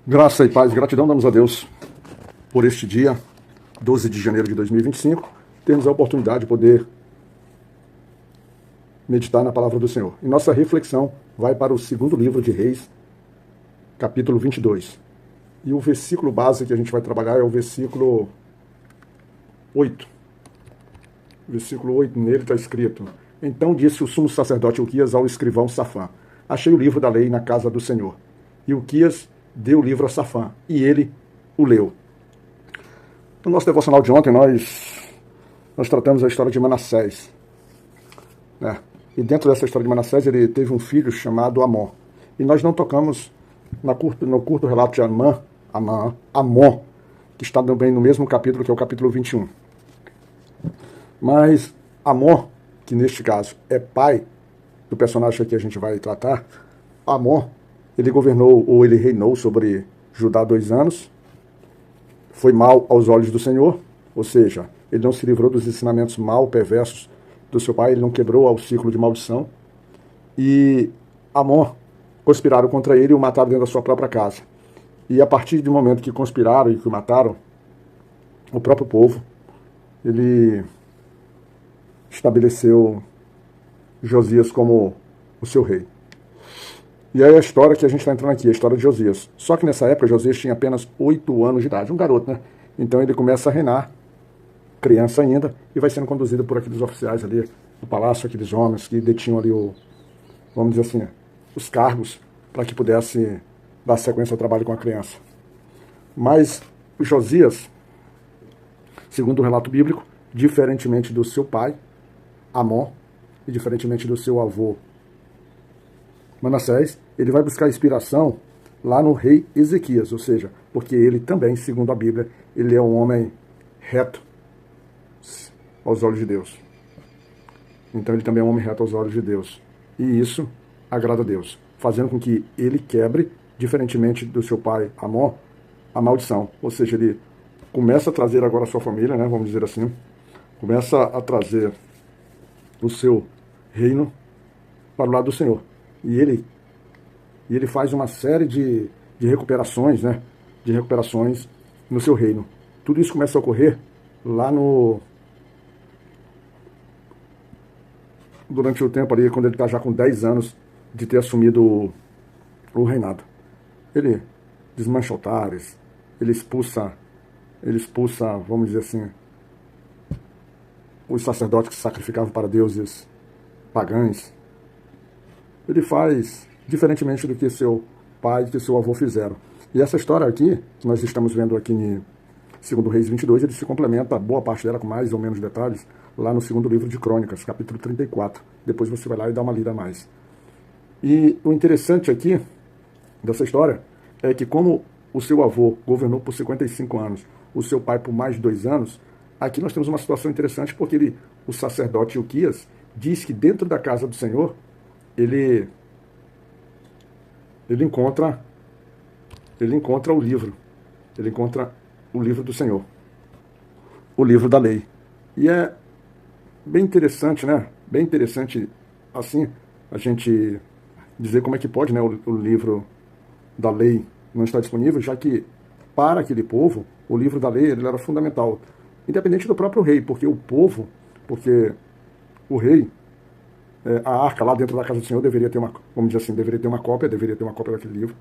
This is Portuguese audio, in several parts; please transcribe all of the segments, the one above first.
Graça e paz, gratidão damos a Deus por este dia, 12 de janeiro de 2025. Temos a oportunidade de poder meditar na palavra do Senhor. E nossa reflexão vai para o segundo livro de Reis, capítulo 22. E o versículo base que a gente vai trabalhar é o versículo 8. Versículo 8, nele está escrito: Então disse o sumo sacerdote Uquias ao escrivão Safã: Achei o livro da lei na casa do Senhor. E Uquias deu o livro a Safã, e ele o leu. No nosso devocional de ontem, nós tratamos a história de Manassés. Né? E dentro dessa história de Manassés, ele teve um filho chamado Amon. E nós não tocamos no curto relato de Amon, que está também no mesmo capítulo, que é o capítulo 21. Mas Amon, que neste caso é pai do personagem que a gente vai tratar, Amon, ele governou, ou ele reinou sobre Judá 2 anos, foi mal aos olhos do Senhor, ou seja, ele não se livrou dos ensinamentos mal perversos do seu pai, ele não quebrou o ciclo de maldição, e Amon conspiraram contra ele e o mataram dentro da sua própria casa. E a partir do momento que conspiraram e que o mataram, o próprio povo, ele estabeleceu Josias como o seu rei. E aí a história que a gente está entrando aqui, a história de Josias. Só que nessa época Josias tinha apenas 8 anos de idade, um garoto, né? Então ele começa a reinar, criança ainda, e vai sendo conduzido por aqueles oficiais ali do palácio, aqueles homens que detinham ali vamos dizer assim, os cargos para que pudesse dar sequência ao trabalho com a criança. Mas o Josias, segundo o relato bíblico, diferentemente do seu pai, Amon, e diferentemente do seu avô, Manassés, ele vai buscar inspiração lá no rei Ezequias, ou seja, porque ele também, segundo a Bíblia, ele é um homem reto aos olhos de Deus. Então ele também é um homem reto aos olhos de Deus. E isso agrada a Deus, fazendo com que ele quebre, diferentemente do seu pai Amon, a maldição. Ou seja, ele começa a trazer agora a sua família, né, vamos dizer assim, começa a trazer o seu reino para o lado do Senhor. E ele faz uma série de recuperações, né? De recuperações no seu reino. Tudo isso começa a ocorrer lá durante o tempo ali, quando ele está já com 10 anos de ter assumido o reinado. Ele desmancha altares, ele expulsa, vamos dizer assim, os sacerdotes que sacrificavam para deuses pagãos. Ele faz diferentemente do que seu pai e que seu avô fizeram. E essa história aqui, que nós estamos vendo aqui em 2 Reis 22, ele se complementa, boa parte dela com mais ou menos detalhes, lá no segundo livro de Crônicas, capítulo 34. Depois você vai lá e dá uma lida a mais. E o interessante aqui dessa história é que como o seu avô governou por 55 anos, o seu pai por mais de 2 anos, aqui nós temos uma situação interessante porque o sacerdote Uquias diz que dentro da casa do Senhor, ele encontra o livro. Ele encontra o livro do Senhor. O livro da lei. E é bem interessante, né? Bem interessante, assim, a gente dizer como é que pode, né? O livro da lei não está disponível, já que para aquele povo, o livro da lei ele era fundamental. Independente do próprio rei, porque o rei, a arca lá dentro da casa do Senhor deveria ter vamos dizer assim, deveria ter uma cópia daquele livro.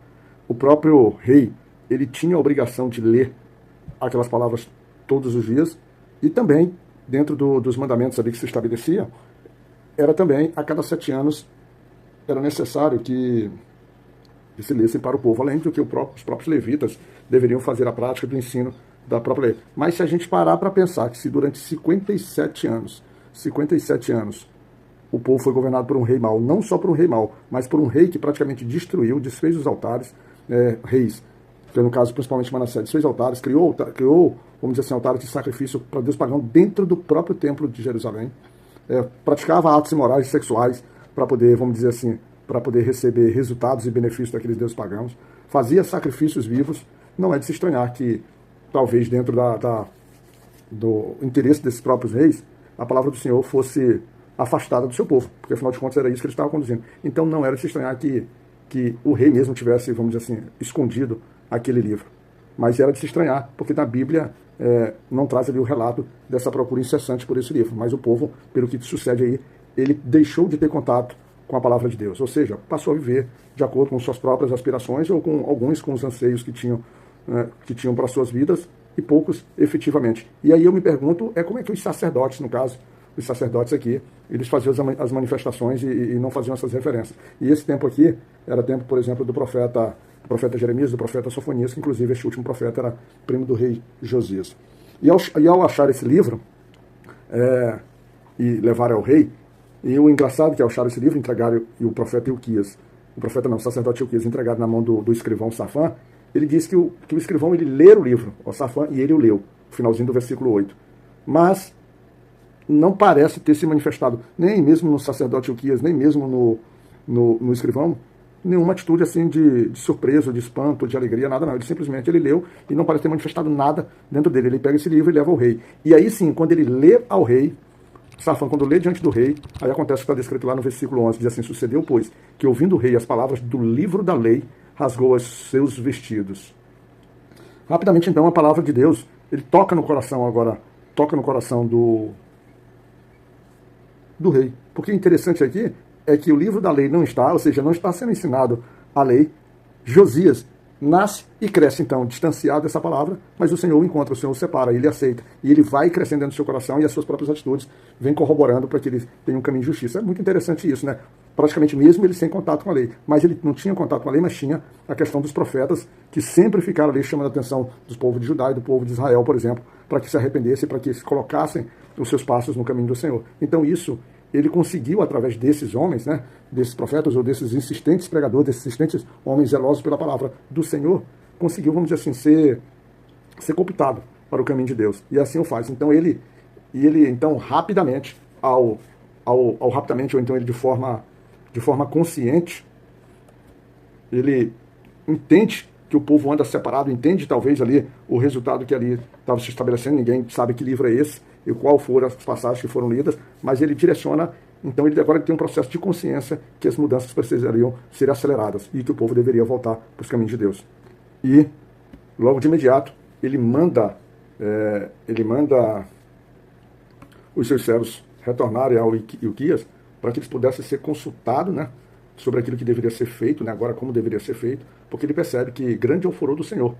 O próprio rei, ele tinha a obrigação de ler aquelas palavras todos os dias, e também, dentro dos mandamentos ali que se estabelecia, era também, a cada 7 anos, era necessário que se lessem para o povo, além do que os próprios levitas deveriam fazer a prática do ensino da própria lei. Mas se a gente parar para pensar que se durante 57 anos, o povo foi governado por um rei mau, não só por um rei mau, mas por um rei que praticamente desfez os altares, reis, que no caso principalmente Manassés, desfez altares, criou, vamos dizer assim, altares de sacrifício para Deus pagão dentro do próprio templo de Jerusalém, praticava atos imorais e sexuais para poder, vamos dizer assim, para poder receber resultados e benefícios daqueles deuses pagãos, fazia sacrifícios vivos. Não é de se estranhar que talvez dentro do interesse desses próprios reis, a palavra do Senhor fosse afastada do seu povo, porque afinal de contas era isso que eles estavam conduzindo. Então não era de se estranhar que o rei mesmo tivesse, vamos dizer assim, escondido aquele livro. Mas era de se estranhar, porque na Bíblia não traz ali o relato dessa procura incessante por esse livro. Mas o povo, pelo que sucede aí, ele deixou de ter contato com a palavra de Deus. Ou seja, passou a viver de acordo com suas próprias aspirações ou com alguns com os anseios que tinham para suas vidas e poucos efetivamente. E aí eu me pergunto, como é que os sacerdotes, no caso, os sacerdotes aqui, eles faziam as manifestações e não faziam essas referências. E esse tempo aqui era tempo, por exemplo, do profeta Jeremias, do profeta Sofonias, que inclusive este último profeta era primo do rei Josias. E ao achar esse livro e levar ao rei, e o engraçado é que ao achar esse livro, entregaram, e o profeta Ilquias, o sacerdote Ilquias, entregaram na mão do escrivão Safã, ele diz que o escrivão ele lê o livro, o Safã, e ele o leu, finalzinho do versículo 8. Mas não parece ter se manifestado, nem mesmo no sacerdote Ilquias, nem mesmo no escrivão, nenhuma atitude assim de surpresa, de espanto, de alegria, nada não. Ele simplesmente leu e não parece ter manifestado nada dentro dele. Ele pega esse livro e leva ao rei. E aí sim, quando ele lê ao rei, Safã, quando lê diante do rei, aí acontece o que está descrito lá no versículo 11, diz assim: sucedeu, pois, que ouvindo o rei as palavras do livro da lei, rasgou os seus vestidos. Rapidamente, então, a palavra de Deus, ele toca no coração agora, toca no coração do rei. Porque o interessante aqui é que o livro da lei não está, ou seja, não está sendo ensinado a lei. Josias nasce e cresce, então, distanciado dessa palavra, mas o Senhor o encontra, o Senhor o separa, ele aceita. E ele vai crescendo dentro do seu coração e as suas próprias atitudes vêm corroborando para que ele tenha um caminho de justiça. É muito interessante isso, né? Praticamente mesmo ele sem contato com a lei. Mas ele não tinha contato com a lei, mas tinha a questão dos profetas, que sempre ficaram ali chamando a atenção dos povos de Judá e do povo de Israel, por exemplo, para que se arrependessem, para que se colocassem os seus passos no caminho do Senhor. Então isso ele conseguiu, através desses homens, né, desses profetas ou desses insistentes pregadores, desses insistentes homens zelosos pela palavra do Senhor, conseguiu, vamos dizer assim, ser cooptado para o caminho de Deus. E assim o faz. Então ele então, rapidamente, rapidamente, ou então ele de forma consciente, ele entende que o povo anda separado, entende talvez ali o resultado que ali estava se estabelecendo, ninguém sabe que livro é esse, e qual foram as passagens que foram lidas, mas ele direciona, então ele agora tem um processo de consciência que as mudanças precisariam ser aceleradas e que o povo deveria voltar para os caminhos de Deus. E, logo de imediato, ele manda os seus servos retornarem ao Ilquias para que eles pudessem ser consultados, né, sobre aquilo que deveria ser feito, né, agora como deveria ser feito, porque ele percebe que grande é o furor do Senhor.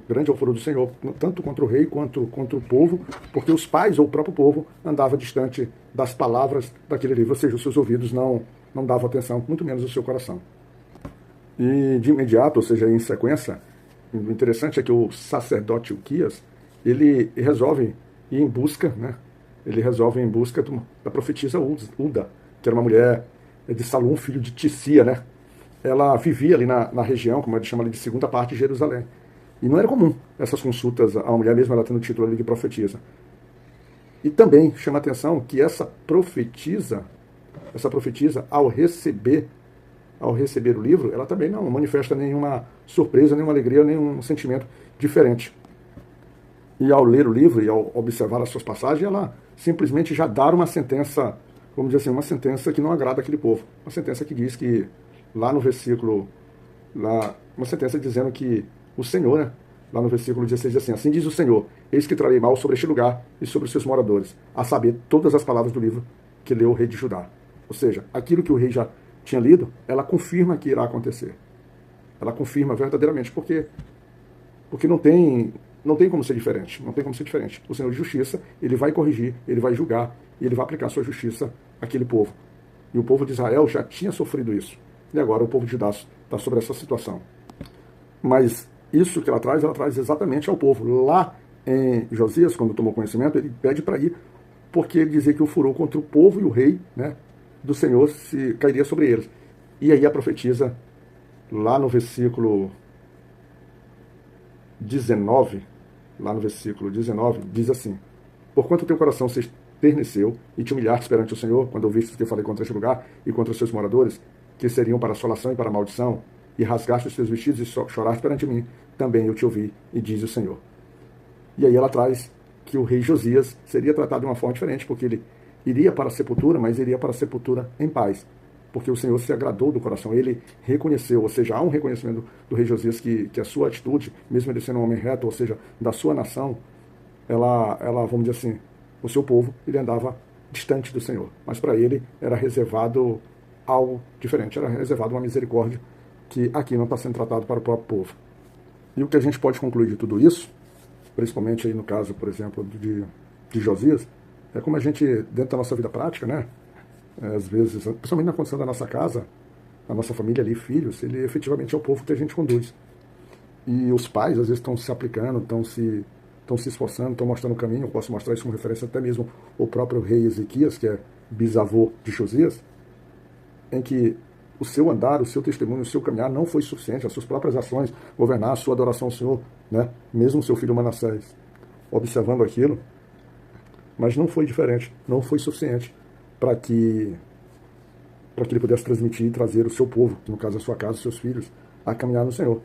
Grande é o furor do Senhor, tanto contra o rei quanto contra o povo, porque os pais ou o próprio povo andava distante das palavras daquele livro, ou seja, os seus ouvidos não davam atenção, muito menos o seu coração. E de imediato, ou seja, em sequência, o interessante é que o sacerdote Ilquias, ele resolve ir em busca, né? Ele resolve ir em busca da profetisa Uda, que era uma mulher de Salum, filho de Tissia, né? Ela vivia ali na região, como ele chama ali, de segunda parte de Jerusalém. E não era comum essas consultas, a mulher mesmo ela tendo o título ali de profetisa. E também chama a atenção que essa profetisa, ao receber o livro, ela também não manifesta nenhuma surpresa, nenhuma alegria, nenhum sentimento diferente. E ao ler o livro e ao observar as suas passagens, ela simplesmente já dá uma sentença, vamos dizer assim, uma sentença que não agrada aquele povo. Uma sentença que diz que, lá no versículo, uma sentença dizendo que o Senhor, né, lá no versículo 16 diz assim: assim diz o Senhor, eis que trarei mal sobre este lugar e sobre os seus moradores, a saber, todas as palavras do livro que leu o rei de Judá. Ou seja, aquilo que o rei já tinha lido, ela confirma que irá acontecer. Ela confirma verdadeiramente, porque não tem como ser diferente. Não tem como ser diferente. O Senhor de justiça, ele vai corrigir, ele vai julgar, e ele vai aplicar a sua justiça àquele povo. E o povo de Israel já tinha sofrido isso. E agora o povo de Judá está sobre essa situação. Mas isso que ela traz exatamente ao povo. Lá em Josias, quando tomou conhecimento, ele pede para ir, porque ele dizia que o furor contra o povo e o rei, né, do Senhor se cairia sobre eles. E aí a profetisa, lá no versículo 19, diz assim: porquanto teu coração se esterneceu e te humilhaste perante o Senhor, quando ouviste que eu falei contra este lugar e contra os seus moradores, que seriam para assolação e para maldição, e rasgaste os teus vestidos e choraste perante mim, também eu te ouvi, e diz o Senhor. E aí ela traz que o rei Josias seria tratado de uma forma diferente, porque ele iria para a sepultura, mas iria para a sepultura em paz. porque o Senhor se agradou do coração, ele reconheceu, ou seja, há um reconhecimento do rei Josias que a sua atitude, mesmo ele sendo um homem reto, ou seja, da sua nação, ela, vamos dizer assim, o seu povo, ele andava distante do Senhor, mas para ele era reservado algo diferente, era reservado uma misericórdia que aqui não está sendo tratado para o próprio povo. E o que a gente pode concluir de tudo isso, principalmente aí no caso, por exemplo, de Josias, é como a gente, dentro da nossa vida prática, né, às vezes, principalmente na condição da nossa casa, a nossa família ali, filhos, ele efetivamente é o povo que a gente conduz. E os pais, às vezes, estão se aplicando, estão se esforçando, estão mostrando o caminho. Eu posso mostrar isso como referência até mesmo o próprio rei Ezequias, que é bisavô de Josias, em que o seu andar, o seu testemunho, o seu caminhar não foi suficiente, as suas próprias ações, governar a sua adoração ao Senhor, né? Mesmo seu filho Manassés observando aquilo, mas não foi diferente, não foi suficiente para que ele pudesse transmitir e trazer o seu povo, no caso a sua casa, os seus filhos, a caminhar no Senhor.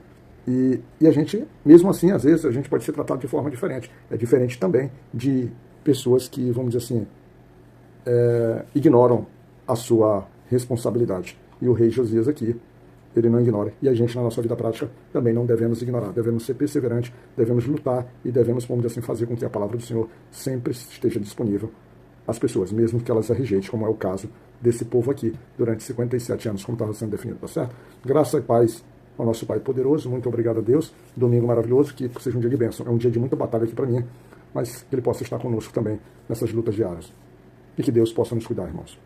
E a gente, mesmo assim, às vezes, a gente pode ser tratado de forma diferente. É diferente também de pessoas que, vamos dizer assim, ignoram a sua responsabilidade. E o rei Josias aqui, ele não ignora. E a gente, na nossa vida prática, também não devemos ignorar. Devemos ser perseverantes, devemos lutar e devemos, vamos dizer assim, fazer com que a palavra do Senhor sempre esteja disponível às pessoas, mesmo que elas a rejeitem, como é o caso desse povo aqui, durante 57 anos, como estava sendo definido, tá certo? Graça e paz ao nosso Pai poderoso, muito obrigado a Deus. Domingo maravilhoso, que seja um dia de bênção. É um dia de muita batalha aqui para mim, mas que Ele possa estar conosco também nessas lutas diárias. E que Deus possa nos cuidar, irmãos.